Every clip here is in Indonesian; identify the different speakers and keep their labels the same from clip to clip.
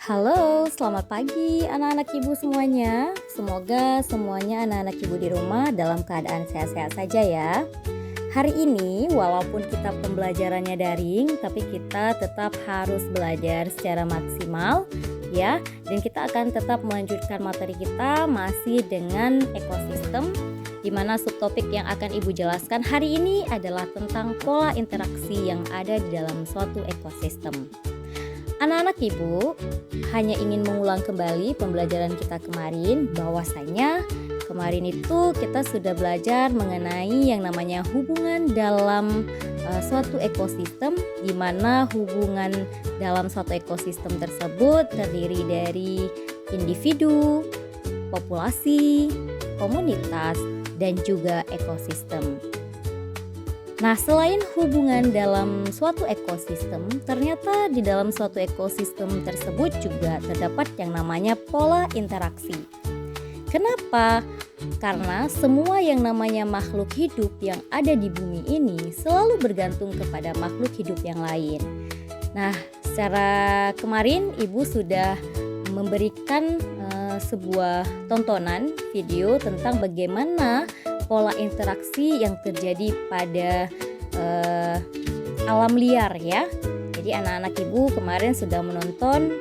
Speaker 1: Halo, selamat pagi anak-anak ibu semuanya. Semoga semuanya anak-anak ibu di rumah dalam keadaan sehat-sehat saja ya. Hari ini walaupun kita pembelajarannya daring, tapi kita tetap harus belajar secara maksimal ya. Dan kita akan tetap melanjutkan materi kita masih dengan ekosistem, di mana subtopik yang akan ibu jelaskan hari ini adalah tentang pola interaksi yang ada di dalam suatu ekosistem. Anak-anak ibu hanya ingin mengulang kembali pembelajaran kita kemarin, bahwasanya kemarin itu kita sudah belajar mengenai yang namanya hubungan dalam suatu ekosistem, di mana hubungan dalam suatu ekosistem tersebut terdiri dari individu, populasi, komunitas, dan juga ekosistem. Nah, selain hubungan dalam suatu ekosistem, ternyata di dalam suatu ekosistem tersebut juga terdapat yang namanya pola interaksi. Kenapa? Karena semua yang namanya makhluk hidup yang ada di bumi ini selalu bergantung kepada makhluk hidup yang lain. Nah, secara kemarin Ibu sudah memberikan sebuah tontonan video tentang bagaimana pola interaksi yang terjadi pada alam liar ya. Jadi anak-anak ibu kemarin sudah menonton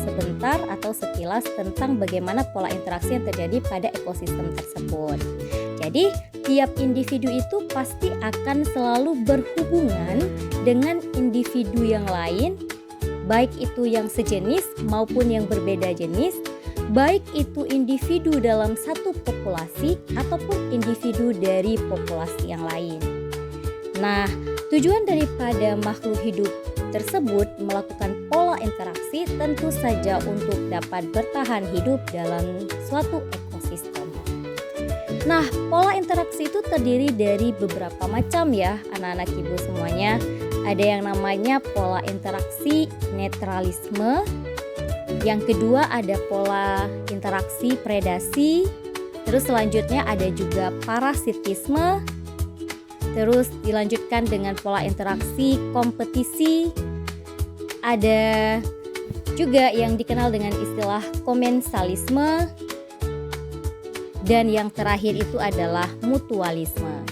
Speaker 1: sebentar atau sekilas tentang bagaimana pola interaksi yang terjadi pada ekosistem tersebut. Jadi tiap individu itu pasti akan selalu berhubungan dengan individu yang lain, baik itu yang sejenis maupun yang berbeda jenis, baik itu individu dalam satu populasi ataupun individu dari populasi yang lain. Nah, tujuan daripada makhluk hidup tersebut melakukan pola interaksi tentu saja untuk dapat bertahan hidup dalam suatu ekosistem. Nah, pola interaksi itu terdiri dari beberapa macam ya, anak-anak ibu semuanya. Ada yang namanya pola interaksi netralisme. Yang kedua ada pola interaksi predasi. Terus selanjutnya ada juga parasitisme. Terus dilanjutkan dengan pola interaksi kompetisi. Ada juga yang dikenal dengan istilah komensalisme. Dan yang terakhir itu adalah mutualisme.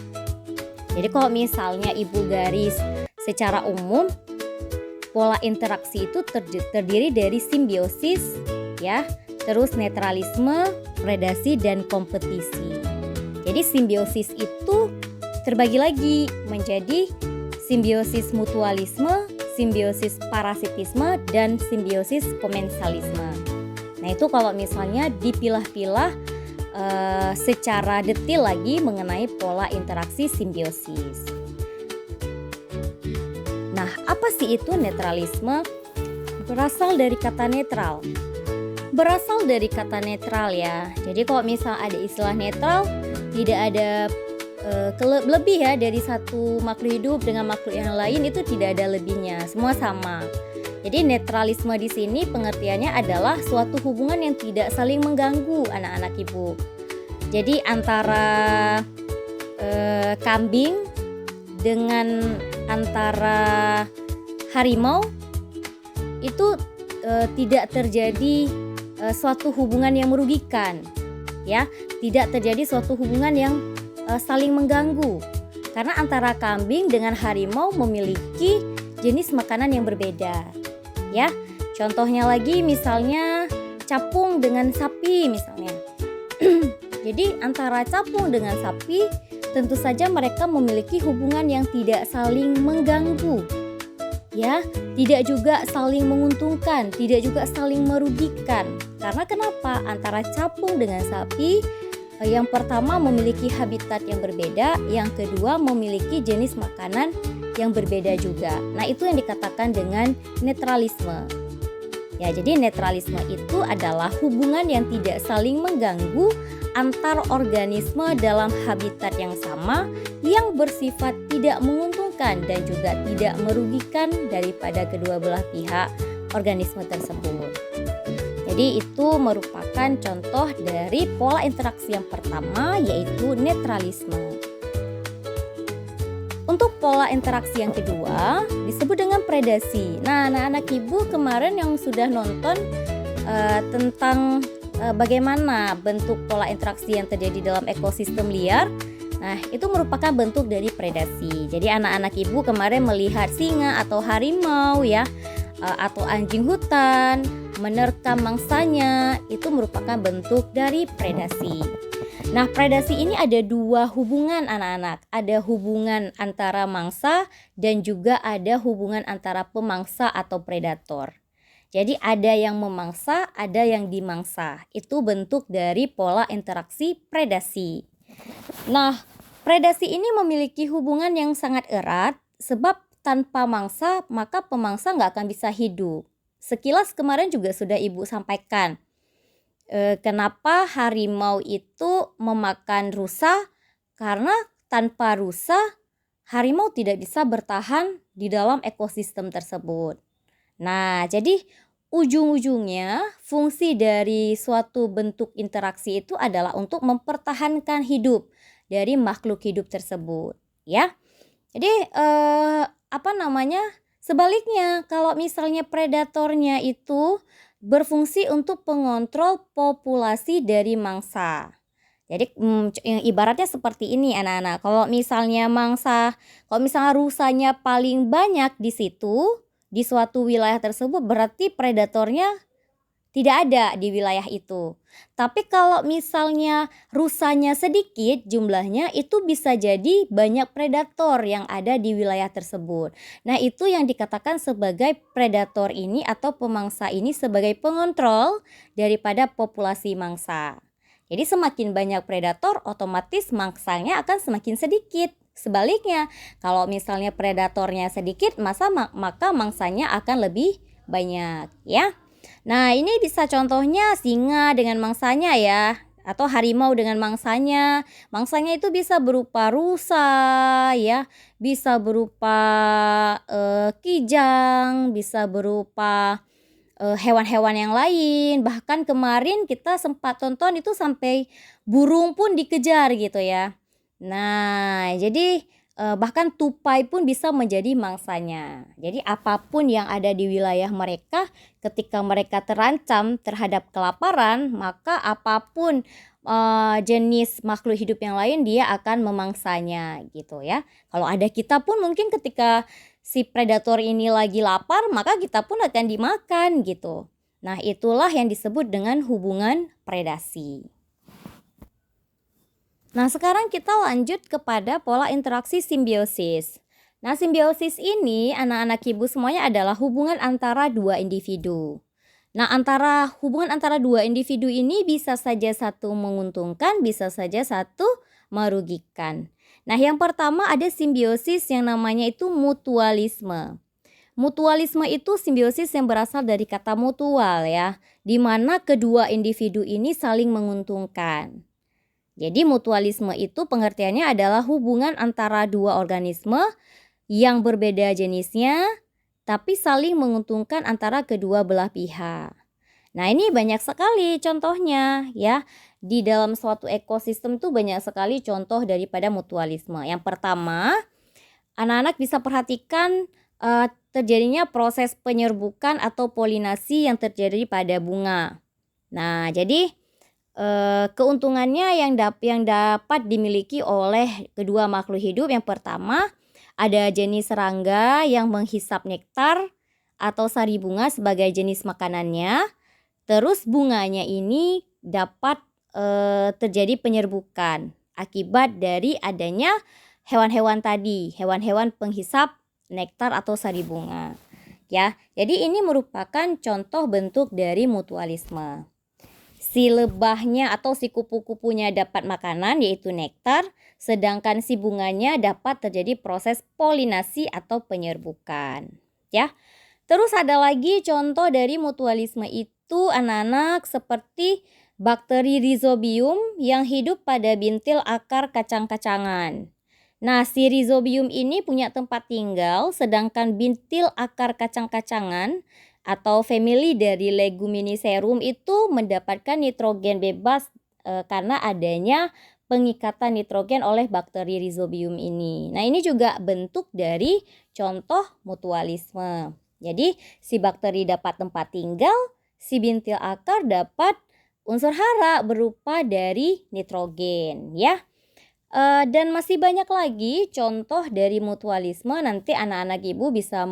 Speaker 1: Jadi kalau misalnya ibu garis secara umum, pola interaksi itu terdiri dari simbiosis ya, terus netralisme, predasi, dan kompetisi. Jadi simbiosis itu terbagi lagi menjadi simbiosis mutualisme, simbiosis parasitisme, dan simbiosis komensalisme. Nah itu kalau misalnya dipilah-pilah secara detail lagi mengenai pola interaksi simbiosis. Nah, apa sih itu netralisme? Berasal dari kata netral. Berasal dari kata netral ya. Jadi kalau misal ada istilah netral, tidak ada lebih ya dari satu makhluk hidup dengan makhluk yang lain, itu tidak ada lebihnya, semua sama. Jadi netralisme di sini pengertiannya adalah suatu hubungan yang tidak saling mengganggu anak-anak ibu. Jadi antara kambing dengan antara harimau itu tidak terjadi suatu hubungan yang merugikan ya, tidak terjadi suatu hubungan yang saling mengganggu, karena antara kambing dengan harimau memiliki jenis makanan yang berbeda ya. Contohnya lagi misalnya capung dengan sapi misalnya. Jadi antara capung dengan sapi tentu saja mereka memiliki hubungan yang tidak saling mengganggu ya, tidak juga saling menguntungkan, tidak juga saling merugikan. Karena kenapa? Antara capung dengan sapi, yang pertama memiliki habitat yang berbeda, yang kedua memiliki jenis makanan yang berbeda juga. Nah itu yang dikatakan dengan netralisme ya. Jadi netralisme itu adalah hubungan yang tidak saling mengganggu antar organisme dalam habitat yang sama, yang bersifat tidak menguntungkan dan juga tidak merugikan daripada kedua belah pihak organisme tersebut. Jadi itu merupakan contoh dari pola interaksi yang pertama, yaitu netralisme. Untuk pola interaksi yang kedua disebut dengan predasi. Nah, anak-anak ibu kemarin yang sudah nonton tentang bagaimana bentuk pola interaksi yang terjadi dalam ekosistem liar. Nah, itu merupakan bentuk dari predasi. Jadi anak-anak ibu kemarin melihat singa atau harimau ya, atau anjing hutan menerkam mangsanya, itu merupakan bentuk dari predasi. Nah, predasi ini ada dua hubungan anak-anak. Ada hubungan antara mangsa dan juga ada hubungan antara pemangsa atau predator. Jadi ada yang memangsa, ada yang dimangsa. Itu bentuk dari pola interaksi predasi. Nah, predasi ini memiliki hubungan yang sangat erat sebab tanpa mangsa maka pemangsa nggak akan bisa hidup. Sekilas kemarin juga sudah Ibu sampaikan. Kenapa harimau itu memakan rusa? Karena tanpa rusa harimau tidak bisa bertahan di dalam ekosistem tersebut. Nah, jadi ujung-ujungnya fungsi dari suatu bentuk interaksi itu adalah untuk mempertahankan hidup dari makhluk hidup tersebut, ya. Jadi sebaliknya kalau misalnya predatornya itu berfungsi untuk pengontrol populasi dari mangsa. Jadi ibaratnya seperti ini anak-anak. Kalau misalnya rusanya paling banyak di situ, di suatu wilayah tersebut, berarti predatornya tidak ada di wilayah itu. Tapi kalau misalnya rusanya sedikit jumlahnya, itu bisa jadi banyak predator yang ada di wilayah tersebut. Nah, itu yang dikatakan sebagai predator ini atau pemangsa ini sebagai pengontrol daripada populasi mangsa. Jadi semakin banyak predator, otomatis mangsanya akan semakin sedikit. Sebaliknya, kalau misalnya predatornya sedikit, maka mangsanya akan lebih banyak, ya. Nah, ini bisa contohnya singa dengan mangsanya ya, atau harimau dengan mangsanya. Mangsanya itu bisa berupa rusa ya, bisa berupa kijang, bisa berupa hewan-hewan yang lain. Bahkan kemarin kita sempat tonton itu sampai burung pun dikejar gitu ya. Nah, jadi bahkan tupai pun bisa menjadi mangsanya. Jadi apapun yang ada di wilayah mereka, ketika mereka terancam terhadap kelaparan, maka apapun jenis makhluk hidup yang lain dia akan memangsanya gitu ya. Kalau ada kita pun mungkin ketika si predator ini lagi lapar, maka kita pun akan dimakan gitu. Nah, itulah yang disebut dengan hubungan predasi. Nah, sekarang kita lanjut kepada pola interaksi simbiosis. Nah, simbiosis ini anak-anak ibu semuanya adalah hubungan antara dua individu. Nah, hubungan antara dua individu ini bisa saja satu menguntungkan, bisa saja satu merugikan. Nah, yang pertama ada simbiosis yang namanya itu mutualisme. Mutualisme itu simbiosis yang berasal dari kata mutual ya, di mana kedua individu ini saling menguntungkan. Jadi mutualisme itu pengertiannya adalah hubungan antara dua organisme yang berbeda jenisnya tapi saling menguntungkan antara kedua belah pihak. Nah, ini banyak sekali contohnya ya. Di dalam suatu ekosistem itu banyak sekali contoh daripada mutualisme. Yang pertama, anak-anak bisa perhatikan terjadinya proses penyerbukan atau polinasi yang terjadi pada bunga. Nah, jadi keuntungannya yang dapat dimiliki oleh kedua makhluk hidup, yang pertama ada jenis serangga yang menghisap nektar atau sari bunga sebagai jenis makanannya. Terus bunganya ini dapat terjadi penyerbukan akibat dari adanya hewan-hewan tadi, hewan-hewan penghisap nektar atau sari bunga. Ya, jadi ini merupakan contoh bentuk dari mutualisme. Si lebahnya atau si kupu-kupunya dapat makanan yaitu nektar, sedangkan si bunganya dapat terjadi proses polinasi atau penyerbukan. Ya. Terus ada lagi contoh dari mutualisme itu anak-anak seperti bakteri Rhizobium yang hidup pada bintil akar kacang-kacangan. Nah, si Rhizobium ini punya tempat tinggal, sedangkan bintil akar kacang-kacangan atau famili dari Leguminiserum itu mendapatkan nitrogen bebas karena adanya pengikatan nitrogen oleh bakteri Rhizobium ini. Nah, ini juga bentuk dari contoh mutualisme. Jadi, si bakteri dapat tempat tinggal, si bintil akar dapat unsur hara berupa dari nitrogen ya. Dan masih banyak lagi contoh dari mutualisme. Nanti anak-anak ibu bisa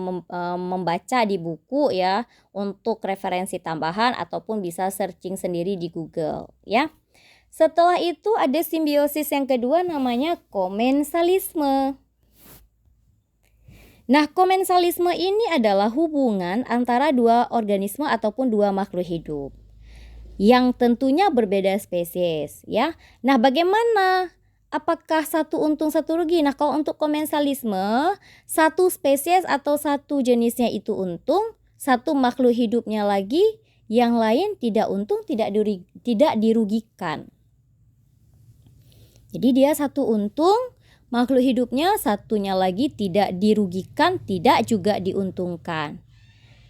Speaker 1: membaca di buku ya untuk referensi tambahan ataupun bisa searching sendiri di Google ya. Setelah itu ada simbiosis yang kedua namanya komensalisme. Nah, komensalisme ini adalah hubungan antara dua organisme ataupun dua makhluk hidup yang tentunya berbeda spesies ya. Nah, bagaimana? Apakah satu untung satu rugi? Nah, kalau untuk komensalisme, satu spesies atau satu jenisnya itu untung, satu makhluk hidupnya lagi yang lain tidak untung, tidak dirugikan. Jadi dia satu untung, makhluk hidupnya satunya lagi tidak dirugikan, tidak juga diuntungkan.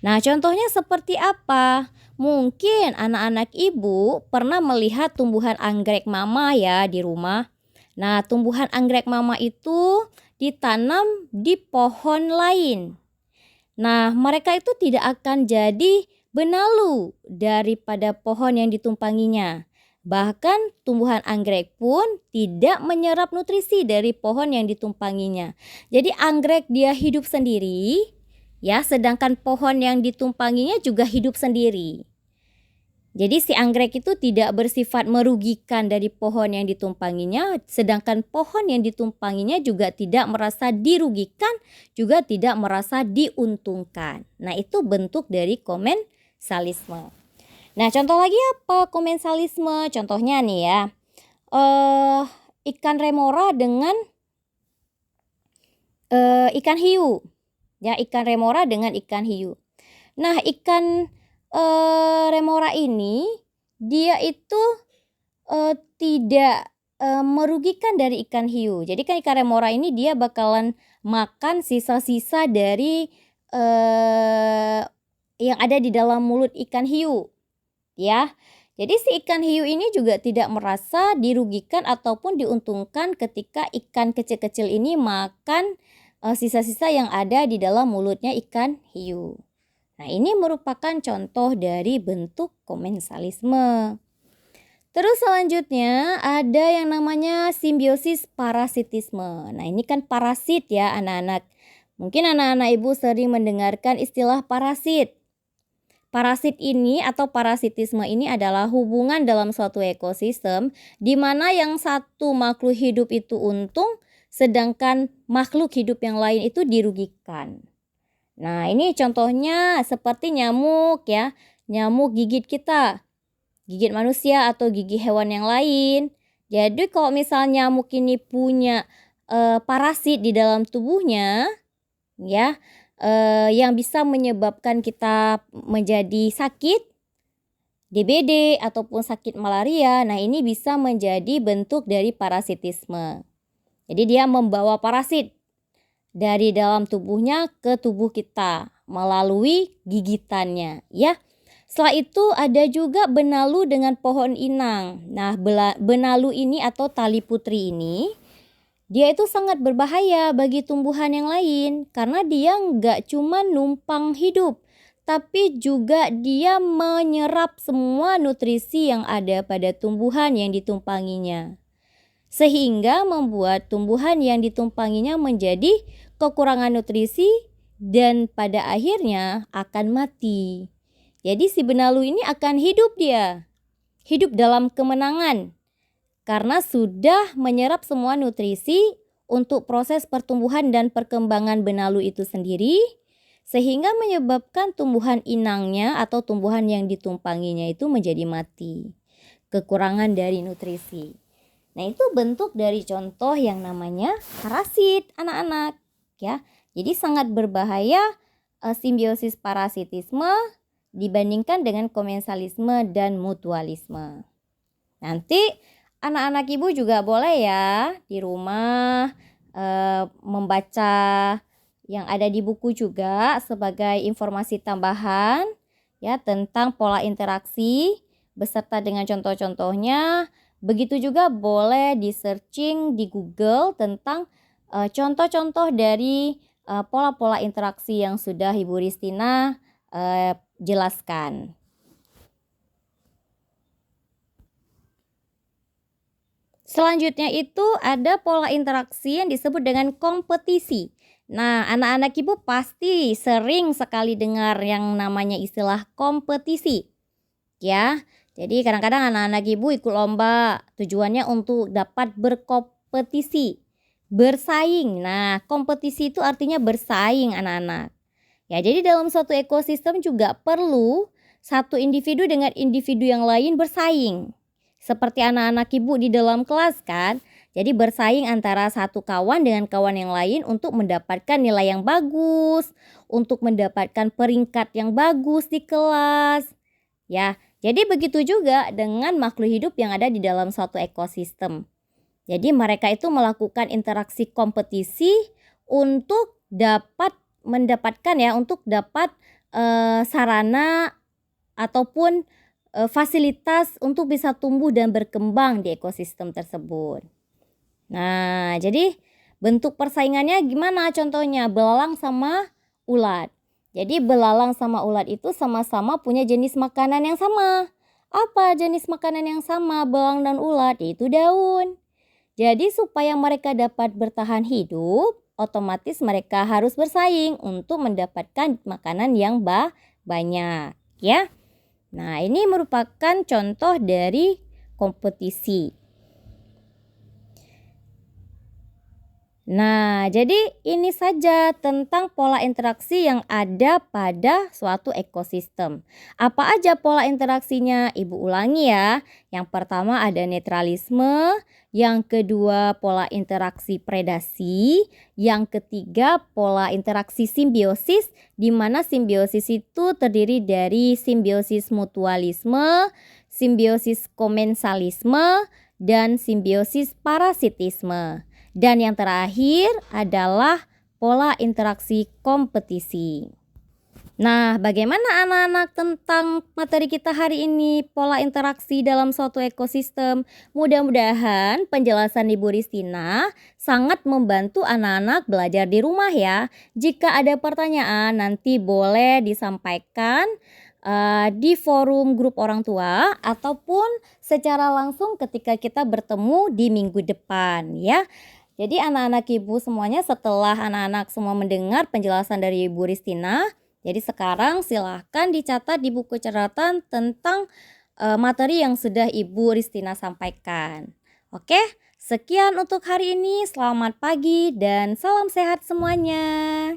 Speaker 1: Nah, contohnya seperti apa? Mungkin anak-anak ibu pernah melihat tumbuhan anggrek mama ya di rumah. Nah, tumbuhan anggrek mama itu ditanam di pohon lain. Nah, mereka itu tidak akan jadi benalu daripada pohon yang ditumpanginya. Bahkan tumbuhan anggrek pun tidak menyerap nutrisi dari pohon yang ditumpanginya. Jadi anggrek dia hidup sendiri ya, sedangkan pohon yang ditumpanginya juga hidup sendiri. Jadi si anggrek itu tidak bersifat merugikan dari pohon yang ditumpanginya, sedangkan pohon yang ditumpanginya juga tidak merasa dirugikan, juga tidak merasa diuntungkan. Nah, itu bentuk dari komensalisme. Nah, contoh lagi apa komensalisme? Contohnya nih ya, ikan remora dengan ikan hiu. Ya, ikan remora dengan ikan hiu. Nah, ikan remora ini dia itu tidak merugikan dari ikan hiu. Jadi kan ikan remora ini dia bakalan makan sisa-sisa dari yang ada di dalam mulut ikan hiu ya. Jadi si ikan hiu ini juga tidak merasa dirugikan ataupun diuntungkan ketika ikan kecil-kecil ini makan sisa-sisa yang ada di dalam mulutnya ikan hiu. Nah, ini merupakan contoh dari bentuk komensalisme. Terus selanjutnya ada yang namanya simbiosis parasitisme. Nah, ini kan parasit ya anak-anak. Mungkin anak-anak ibu sering mendengarkan istilah parasit. Parasit ini atau parasitisme ini adalah hubungan dalam suatu ekosistem di mana yang satu makhluk hidup itu untung, sedangkan makhluk hidup yang lain itu dirugikan. Nah, ini contohnya seperti nyamuk ya. Nyamuk gigit kita, gigit manusia atau gigit hewan yang lain. Jadi kalau misalnya nyamuk ini punya parasit di dalam tubuhnya ya, yang bisa menyebabkan kita menjadi sakit, DBD ataupun sakit malaria. Nah, ini bisa menjadi bentuk dari parasitisme. Jadi dia membawa parasit dari dalam tubuhnya ke tubuh kita melalui gigitannya ya. Setelah itu ada juga benalu dengan pohon inang. Nah, benalu ini atau tali putri ini dia itu sangat berbahaya bagi tumbuhan yang lain karena dia nggak cuma numpang hidup, tapi juga dia menyerap semua nutrisi yang ada pada tumbuhan yang ditumpanginya. Sehingga membuat tumbuhan yang ditumpanginya menjadi kekurangan nutrisi dan pada akhirnya akan mati. Jadi si benalu ini akan hidup dalam kemenangan karena sudah menyerap semua nutrisi untuk proses pertumbuhan dan perkembangan benalu itu sendiri, sehingga menyebabkan tumbuhan inangnya atau tumbuhan yang ditumpanginya itu menjadi mati, kekurangan dari nutrisi. Nah, itu bentuk dari contoh yang namanya parasit anak-anak ya. Jadi sangat berbahaya simbiosis parasitisme dibandingkan dengan komensalisme dan mutualisme. Nanti anak-anak ibu juga boleh ya di rumah membaca yang ada di buku juga sebagai informasi tambahan ya tentang pola interaksi beserta dengan contoh-contohnya. Begitu juga boleh di searching di Google tentang contoh-contoh dari pola-pola interaksi yang sudah Ibu Ristina jelaskan. Selanjutnya itu ada pola interaksi yang disebut dengan kompetisi. Nah, anak-anak ibu pasti sering sekali dengar yang namanya istilah kompetisi, ya. Jadi kadang-kadang anak-anak ibu ikut lomba, tujuannya untuk dapat berkompetisi, bersaing. Nah, kompetisi itu artinya bersaing anak-anak. Ya, jadi dalam suatu ekosistem juga perlu satu individu dengan individu yang lain bersaing. Seperti anak-anak ibu di dalam kelas kan. Jadi bersaing antara satu kawan dengan kawan yang lain untuk mendapatkan nilai yang bagus, untuk mendapatkan peringkat yang bagus di kelas. Ya, jadi begitu juga dengan makhluk hidup yang ada di dalam suatu ekosistem. Jadi mereka itu melakukan interaksi kompetisi untuk dapat sarana ataupun fasilitas untuk bisa tumbuh dan berkembang di ekosistem tersebut. Nah, jadi bentuk persaingannya gimana contohnya? Belalang sama ulat. Jadi belalang sama ulat itu sama-sama punya jenis makanan yang sama. Apa jenis makanan yang sama belalang dan ulat? Yaitu daun. Jadi supaya mereka dapat bertahan hidup, otomatis mereka harus bersaing untuk mendapatkan makanan yang banyak, ya. Nah, ini merupakan contoh dari kompetisi. Nah, jadi ini saja tentang pola interaksi yang ada pada suatu ekosistem. Apa aja pola interaksinya? Ibu ulangi ya. Yang pertama ada netralisme, yang kedua pola interaksi predasi, yang ketiga pola interaksi simbiosis, di mana simbiosis itu terdiri dari simbiosis mutualisme, simbiosis komensalisme, dan simbiosis parasitisme. Dan yang terakhir adalah pola interaksi kompetisi. Nah, bagaimana anak-anak tentang materi kita hari ini, pola interaksi dalam suatu ekosistem? Mudah-mudahan penjelasan Ibu Ristina sangat membantu anak-anak belajar di rumah ya. Jika ada pertanyaan nanti boleh disampaikan di forum grup orang tua ataupun secara langsung ketika kita bertemu di minggu depan ya. Jadi anak-anak ibu semuanya setelah anak-anak semua mendengar penjelasan dari Ibu Ristina, jadi sekarang silahkan dicatat di buku catatan tentang materi yang sudah Ibu Ristina sampaikan. Oke, sekian untuk hari ini. Selamat pagi dan salam sehat semuanya.